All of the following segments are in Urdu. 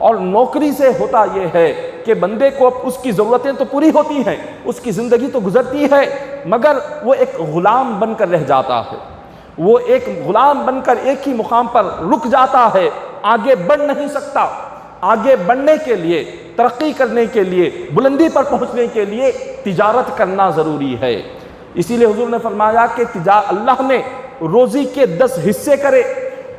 اور نوکری سے ہوتا یہ ہے کہ بندے کو اس کی ضرورتیں تو پوری ہوتی ہیں، اس کی زندگی تو گزرتی ہے، مگر وہ ایک غلام بن کر رہ جاتا ہے، وہ ایک غلام بن کر ایک ہی مقام پر رک جاتا ہے، آگے بڑھ نہیں سکتا۔ آگے بڑھنے کے لیے، ترقی کرنے کے لیے، بلندی پر پہنچنے کے لیے تجارت کرنا ضروری ہے۔ اسی لیے حضور نے فرمایا کہ اللہ نے روزی کے 10 حصے کرے،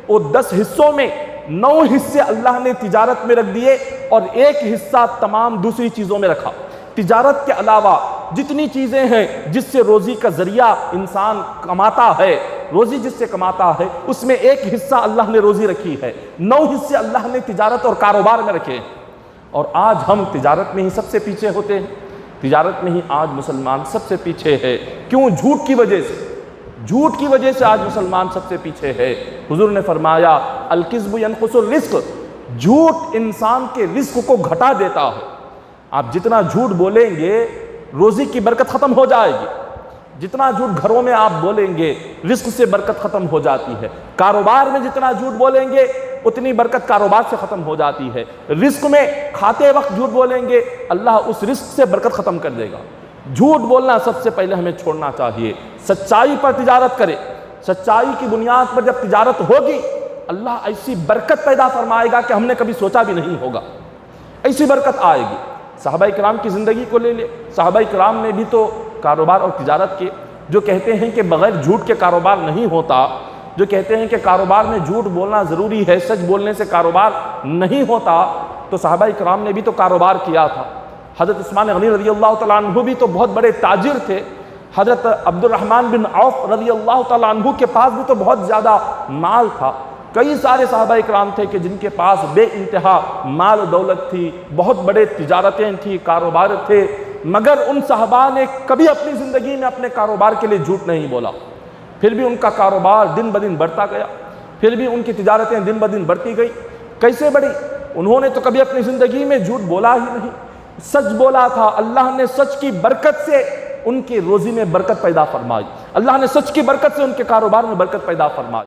وہ 10 حصوں میں 9 حصے اللہ نے تجارت میں رکھ دیے اور 1 حصہ تمام دوسری چیزوں میں رکھا۔ تجارت کے علاوہ جتنی چیزیں ہیں جس سے روزی کا ذریعہ انسان کماتا ہے، روزی جس سے کماتا ہے، اس میں 1 حصہ اللہ نے روزی رکھی ہے، 9 حصے اللہ نے تجارت اور کاروبار میں رکھے ہیں۔ اور آج ہم تجارت میں ہی سب سے پیچھے ہوتے ہیں، تجارت میں ہی آج مسلمان سب سے پیچھے ہے۔ کیوں؟ جھوٹ کی وجہ سے، جھوٹ کی وجہ سے آج مسلمان سب سے پیچھے ہے۔ حضور نے فرمایا الکذب ینقص الرزق، جھوٹ انسان کے رزق کو گھٹا دیتا ہے۔ آپ جتنا جھوٹ بولیں گے روزی کی برکت ختم ہو جائے گی، جتنا جھوٹ گھروں میں آپ بولیں گے رزق سے برکت ختم ہو جاتی ہے، کاروبار میں جتنا جھوٹ بولیں گے اتنی برکت کاروبار سے ختم ہو جاتی ہے، رزق میں کھاتے وقت جھوٹ بولیں گے اللہ اس رزق سے برکت ختم کر دے گا۔ جھوٹ بولنا سب سے پہلے ہمیں چھوڑنا چاہیے، سچائی پر تجارت کرے، سچائی کی بنیاد پر جب تجارت ہوگی اللہ ایسی برکت پیدا فرمائے گا کہ ہم نے کبھی سوچا بھی نہیں ہوگا، ایسی برکت آئے گی۔ صحابہ کرام کی زندگی کو لے لے، صحابہ کرام نے بھی تو کاروبار اور تجارت کی۔ جو کہتے ہیں کہ بغیر جھوٹ کے کاروبار نہیں ہوتا، جو کہتے ہیں کہ کاروبار میں جھوٹ بولنا ضروری ہے، سچ بولنے سے کاروبار نہیں ہوتا، تو صحابہ کرام نے بھی تو کاروبار کیا تھا۔ حضرت عثمان غنی رضی اللہ تعالیٰ عنہ بھی تو بہت بڑے تاجر تھے، حضرت عبد الرحمن بن عوف رضی اللہ تعالیٰ عنہ کے پاس بھی تو بہت زیادہ مال تھا۔ کئی سارے صحابہ کرام تھے کہ جن کے پاس بے انتہا مال و دولت تھی، بہت بڑے تجارتیں تھیں، کاروبار تھے، مگر ان صحابہ نے کبھی اپنی زندگی میں اپنے کاروبار کے لیے جھوٹ نہیں بولا۔ پھر بھی ان کا کاروبار دن بدن بڑھتا گیا، پھر بھی ان کی تجارتیں دن بدن بڑھتی گئی۔ کیسے بڑھی؟ انہوں نے تو کبھی اپنی زندگی میں جھوٹ بولا ہی نہیں، سچ بولا تھا۔ اللہ نے سچ کی برکت سے ان کی روزی میں برکت پیدا فرمائی، اللہ نے سچ کی برکت سے ان کے کاروبار میں برکت پیدا فرمائی۔